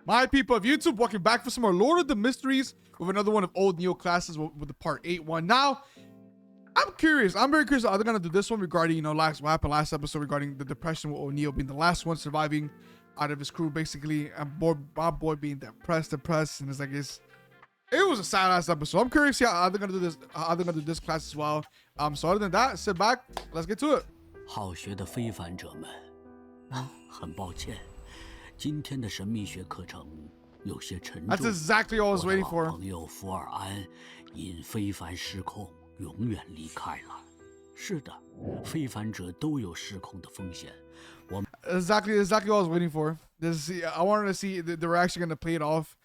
My people of YouTube, welcome back for some more Lord of the Mysteries with another one of old Neo classes with the part 8-1. Now, I'm curious. I'm very curious. Are they gonna do this one regarding, what happened last episode regarding the depression with O'Neill being the last one surviving out of his crew, basically, and Bob Boy being depressed, and it's like it was a sad ass episode. I'm curious how they're gonna do this. How they're gonna do this class as well. So other than that, sit back. Let's get to it. 好学的非凡者们，很抱歉，今天的神秘学课程有些沉重。 That's exactly what I was waiting 我的 for. 老朋友福尔安因非凡失控永远离开了。是的，非凡者都有失控的风险。我 Exactly what I was waiting for. I wanted to see they were actually gonna play it off.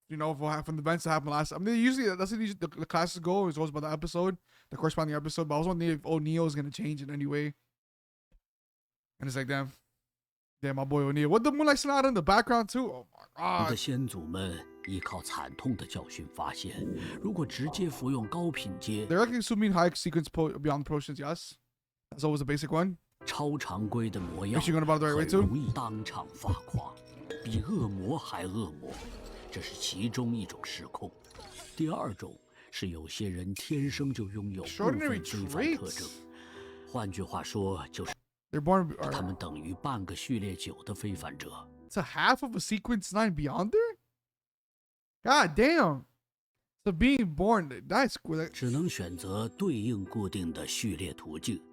From the events that happened last. I mean, usually that's how the classes go. It's always about the episode, the corresponding episode. But I was wondering if O'Neill is gonna change in any way. And it's like, damn, my boy O'Neill. What the Moonlight Sonata in the background too? Oh my 的 god. 先祖们依靠惨痛的教训发现，如果直接服用高品阶 They're like assuming high sequence beyond potions. Yes, that's always a basic one. 超常规的魔药， Is she going about it the right way 很 too? 容易当场发狂，比恶魔还恶魔。这是其中一种失控。第二种是有些人天生就拥有部分 Extraordinary 非凡特 traits. 征，换句话说，就是 They're born. 他们等于半个序列9的非凡者。 It's a half of a sequence 9 Beyonder. God damn. So being born, that's cool. 只能选择对应固定的序列途径。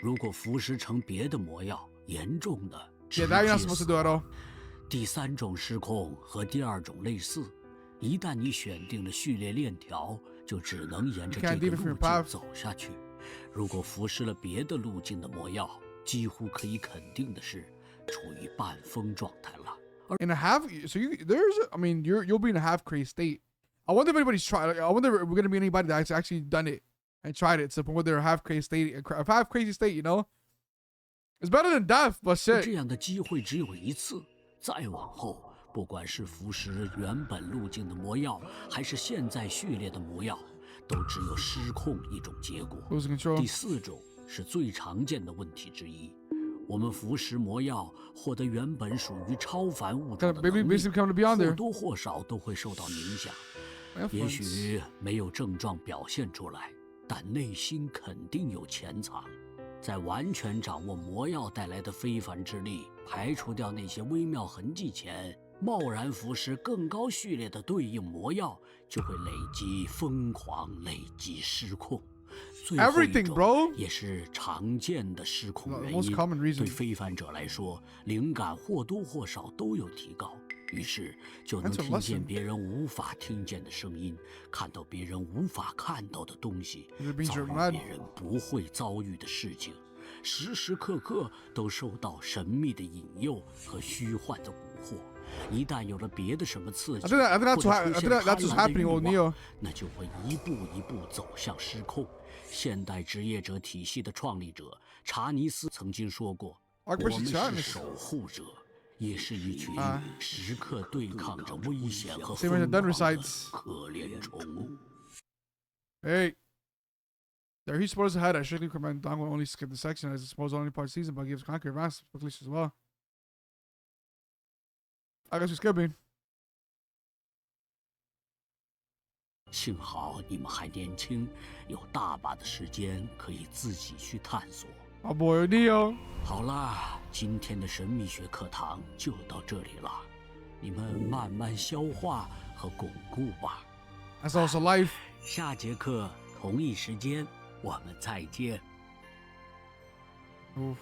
如果服食成别的魔药，严重的直 Yeah, 接 that you're not 死 supposed to do at all. 第三种失控和第二种类似，一旦你选定了序列链条，就只能沿着 You 这 can't 个 deviate from 路 your 径 path. 走下去。如果服食了别的路径的魔药，几乎可以肯定的是，处于半疯状态了。 In a half, so you'll be in a half crazed state. I wonder if anybody's tried. I wonder if we're gonna be anybody that's actually done it and tried it to the point where they're half crazed state, a half crazy state. It's better than death, but 这 shit. 样的机会只有一次，再往后，不管是服食原本路径的魔药，还是现在序列的魔药，都只有失控一种结果。 Losing control. 第四种是最常见的问题之一，我们服食魔药获得原本属于超凡物种的 Maybe 能力， become to beyond 或 there. 多或少都会受到影响。 也 Influence. 许没有症状表现出来，但内心肯定有潜藏。在完全掌握魔药带来的非凡之力，排除掉那些微妙痕迹前，贸然服食更高序列的对应魔药，就会累积疯狂，累积失控。最后一 Everything, 种 bro. 也是常见的失控 The 原 most 因。 common 对 reason. 非凡者来说，灵感或多或少都有提高。于是就能 That's a 听见 lesson. 别人无法听见的声音，看到别人无法看到的东西， It means 遭 you're 遇 mad. 别人不会遭遇的事情，时时刻刻都受到神秘的引诱和虚幻的蛊惑。一旦有了别的什么刺激， I think that's 或者 what 出 I 现 think that's 贪 what's 婪的 happening 欲 with 望 Neo. 那就会一步一步走向失控。现代职业者体系的创立者查尼斯曾经说过：“我 Like 们 Percy 是 Chatness. 守护者，也是一群啊时刻对抗着危险和 Same 疯 as the 狂 Thunder 的 Sides. 可怜虫。” Hey. There, he's supposed to have a strictly recommend Don will only skip the section as it's supposed only part season, but gives Conquer advanced glitches as well. I guess we're skipping. 幸好你们还年轻，有大把的时间可以自己去探索。 My boy Neo. 好啦，今天的神秘学课堂就到这里了，你们慢慢消化和巩固吧。 That's also life. 下节课同一时间我们再见。 Oof.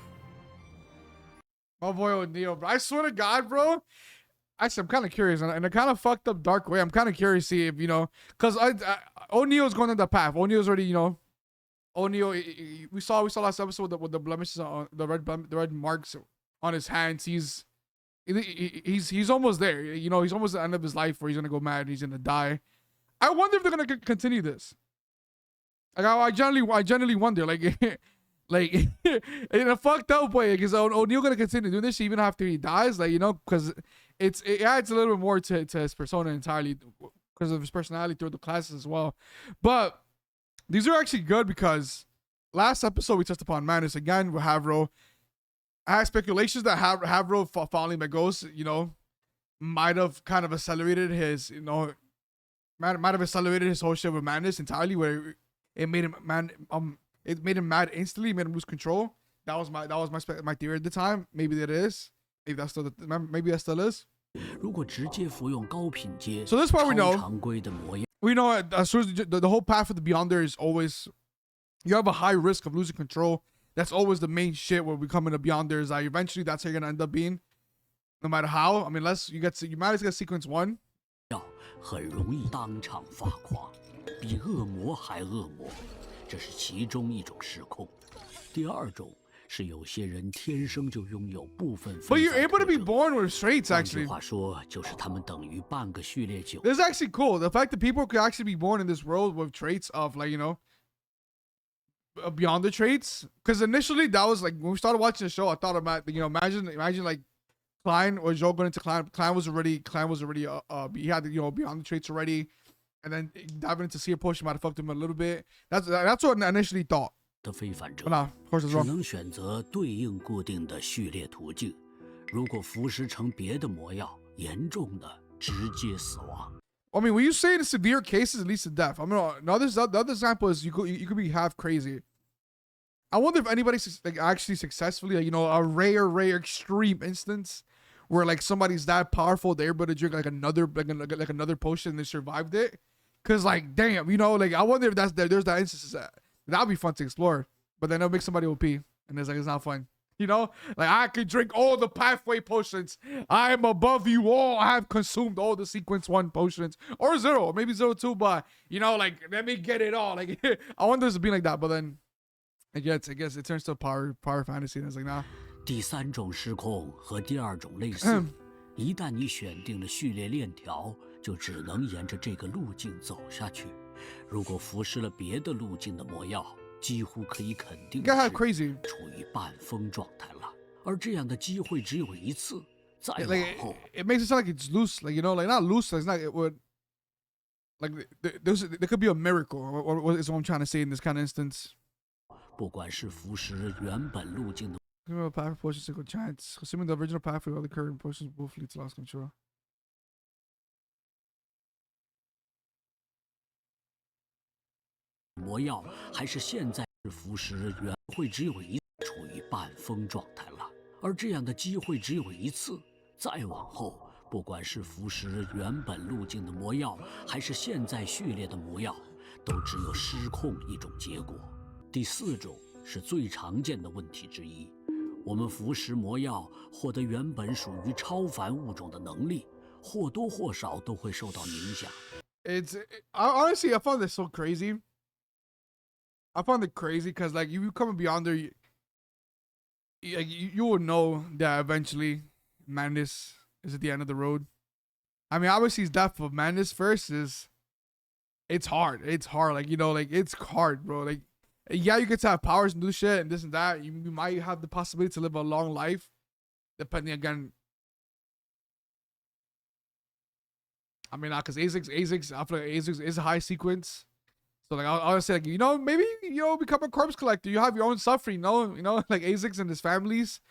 My boy O'Neill, bro. I swear to God, bro. Actually, I'm kind of curious, in a kind of fucked up, dark way. I'm kind of curious to see if, because O'Neill's going on the path. O'Neill's already, O'Neill. We saw last episode with the blemishes on the red marks on his hands. He's almost there. He's almost at the end of his life where he's gonna go mad. And he's gonna die. I wonder if they're gonna continue this. Like I generally wonder, like in a fucked up way, because O'Neill gonna continue doing this even after he dies, because it adds a little bit more to his persona entirely because of his personality through the classes as well. But these are actually good because last episode we touched upon Manus again with Havro. I had speculations that Havro falling by ghosts, might have kind of accelerated his, might have accelerated his whole shit with madness entirely, where it made him it made him mad instantly, made him lose control. That was my theory at the time. Maybe that is. Maybe that still is. 如果直接服用高品阶 So this part we 超 know. 常规的魔药， We know as soon as the whole path of the Beyonder is always, you have a high risk of losing control. That's always the main shit where becoming a Beyonder is that eventually that's how you're gonna end up being, no matter how. I mean, unless you might as well get sequence 1. 很容易当场发狂，比恶魔还恶魔，这是其中一种失控。第二种是有些人天生就拥有部分 But 非 you're 凡 able to 特 be 征 born with traits 换句 actually. 话说，就是他们等于半个序列9。 This is actually cool. The fact that people could actually be born in this world with traits of like, beyond the traits. Because initially that was like when we started watching the show, I thought about, imagine like Klein or Joe going into Klein. Klein was already he had beyond the traits already, and then diving into Seer Potion might have fucked him a little bit. That's what I initially thought. 的非凡者 But nah, of course it's 只 wrong. 能选择对应固定的序列途径，如果服食成别的魔药，严重的直接死亡。 I mean, when you say in severe cases, it leads to death. I mean, the other example is you could be half crazy. I wonder if anybody like actually successfully, like, a rare extreme instance where like somebody's that powerful they're able to drink like another potion and they survived it. Cause like damn, like I wonder if there's that instance that'd be fun to explore. But then it'll make somebody OP and it's not fun. Like I could drink all the pathway potions. I am above you all. I have consumed all the sequence 1 potions. Or 0, or maybe 0 2, but like let me get it all. Like I want this to be like that, but then I guess it turns to a power fantasy and it's like nah. 第三种失控和第二种类似，一旦你选定了序列链条，就只能沿着这个路径走下去。如果服食了别的路径的魔药，几乎可以肯定 You gotta have 是 crazy. 处于半疯状态了。而这样的机会只有一次，再往 Like 后， it makes it sound like it's loose, like like not loose. It's not. It would like there could be a miracle, or is what I'm trying to say in this kind of instance. 不管是服食原本路径的 Assuming the pathway potion single chance. Assuming the original pathway or the current potions both lead to lost control. 魔药，还是现在服食原会只有一，处于半疯状态了。而这样的机会只有一次，再往后，不管是服食原本路径的魔药，还是现在序列的魔药，都只有失控一种结果。第四种是最常见的问题之一，我们服食魔药获得原本属于超凡物种的能力，或多或少都会受到影响。Honestly, I found this so crazy. I found it crazy because like you come beyond there, you will know that eventually madness is at the end of the road. I mean, obviously, his death of madness first it's hard. It's hard. Like like it's hard, bro. Like yeah, you get to have powers and do shit and this and that. You might have the possibility to live a long life, depending again. I mean, not because Azix, I feel like Azix is a high sequence. So like I would say like, maybe become a corpse collector. You have your own suffering, like Azix and his families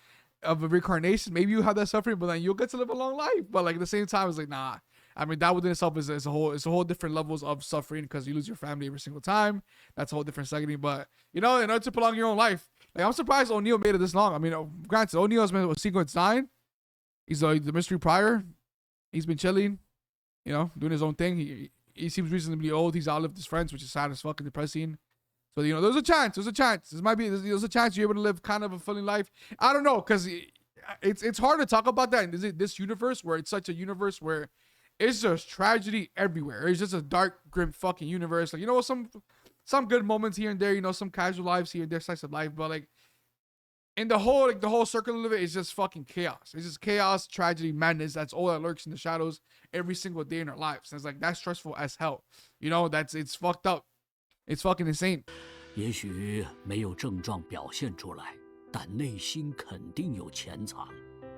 of a reincarnation. Maybe you have that suffering, but then you'll get to live a long life. But like at the same time, it's like nah. I mean that within itself is a whole different levels of suffering because you lose your family every single time. That's a whole different second. But in order to prolong your own life, like I'm surprised O'Neal made it this long. I mean, granted, O'Neal's been with sequence 9. He's the mystery prior. He's been chilling, doing his own thing. He seems reasonably old. He's outlived his friends, which is sad as fuck and depressing. So there's a chance. There's a chance. There's a chance you're able to live kind of a fulfilling life. I don't know, because it's hard to talk about that in this universe where it's such a universe where it's just tragedy everywhere. It's just a dark, grim fucking universe. Like some good moments here and there. Some casual lives here and there, slice of life. But like in the whole circle of it is just fucking chaos. It's just chaos, tragedy, madness. That's all that lurks in the shadows every single day in our lives. And it's like that's stressful as hell. It's fucked up. It's fucking insane. 也许没有症状表现出来，但内心肯定有潜藏。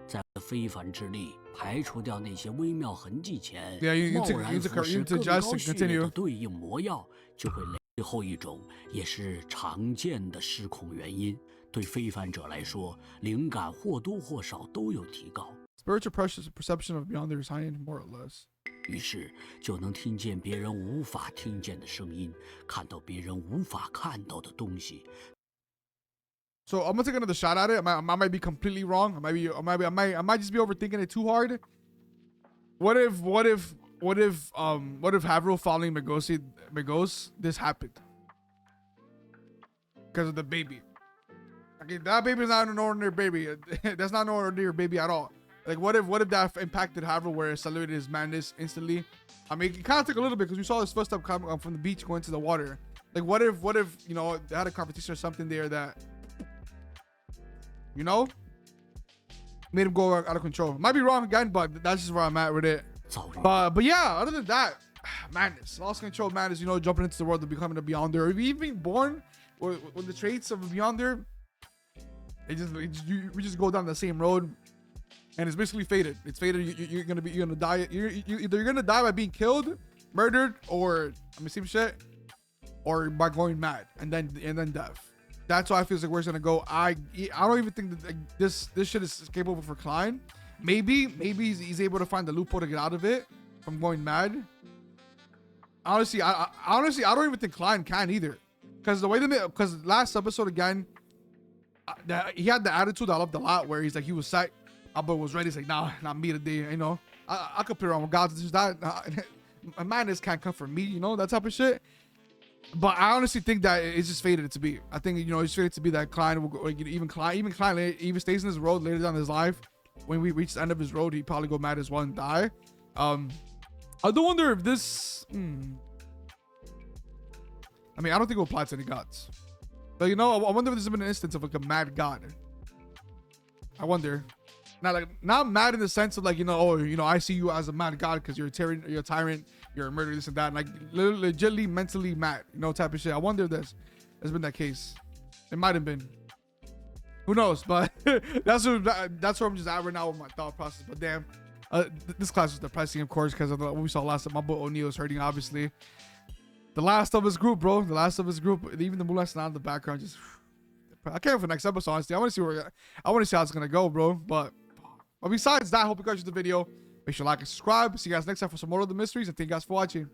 在非凡之力排除掉那些微妙痕迹前， Yeah, you 贸然 to 服食 to 更 just 高序列的 continue. 对应魔药，就会累。最后一种也是常见的失控原因。对非凡者来说，灵感或多或少都有提高。spiritual perception of beyond their sign, more or less. 于是就能听见别人无法听见的声音，看到别人无法看到的东西。So I'm gonna take another shot at it. I might be completely wrong. I might just be overthinking it too hard. What if Havril following Magos this happened? Because of the baby. Okay, that baby's not an ordinary baby. That's not an ordinary baby at all. Like, what if that impacted Havril where it accelerated his madness instantly? I mean, it kind of took a little bit because we saw his footstep come from the beach going to the water. Like, what if you know, they had a competition or something there that, you know, made him go out of control. Might be wrong again, but that's just where I'm at with it. But yeah, other than that, madness, lost control, madness. You know, jumping into the world of becoming a Beyonder, or even being born with the traits of a Beyonder. We just go down the same road, and it's basically fated. It's fated. You're gonna die. You're gonna die by being killed, murdered, or same shit, or by going mad, and then death. That's why I feel like where it's gonna go. I don't even think that like, this shit is capable for Klein. Maybe he's able to find the loophole to get out of it from going mad. Honestly, I don't even think Klein can either, because because last episode again. He had the attitude I loved a lot where he's like, he was psyched, but was ready. He's like, nah, not me today. You know, I could play around with gods. Just that a madness can't come from me. You know, that type of shit. But I honestly think that it's just fated to be. I think, you know, it's fated to be that Klein will go, like, even Klein stays in his road later down his life. When we reach the end of his road, he'd probably go mad as well and die. I do wonder if this. I mean, I don't think it will apply to any gods. But you know, I wonder if this has been an instance of like a mad god. I wonder. Not mad in the sense of like, you know, oh, you know, I see you as a mad god because you're a tyrant, you're a murderer, this and that. And like legitimately mentally mad, you know, type of shit. I wonder if this has been that case. It might have been. Who knows? But that's where I'm just at right now with my thought process. But damn, this class was depressing, of course, because of what we saw last time. My boy O'Neal was hurting, obviously. The last of his group, bro. The last of his group. Even the Moonlight Sound in the background. Just, I can't wait for the next episode, honestly. I want to see how it's gonna go, bro. But besides that, I hope you guys enjoyed the video. Make sure to like and subscribe. See you guys next time for some more of the mysteries. And thank you guys for watching.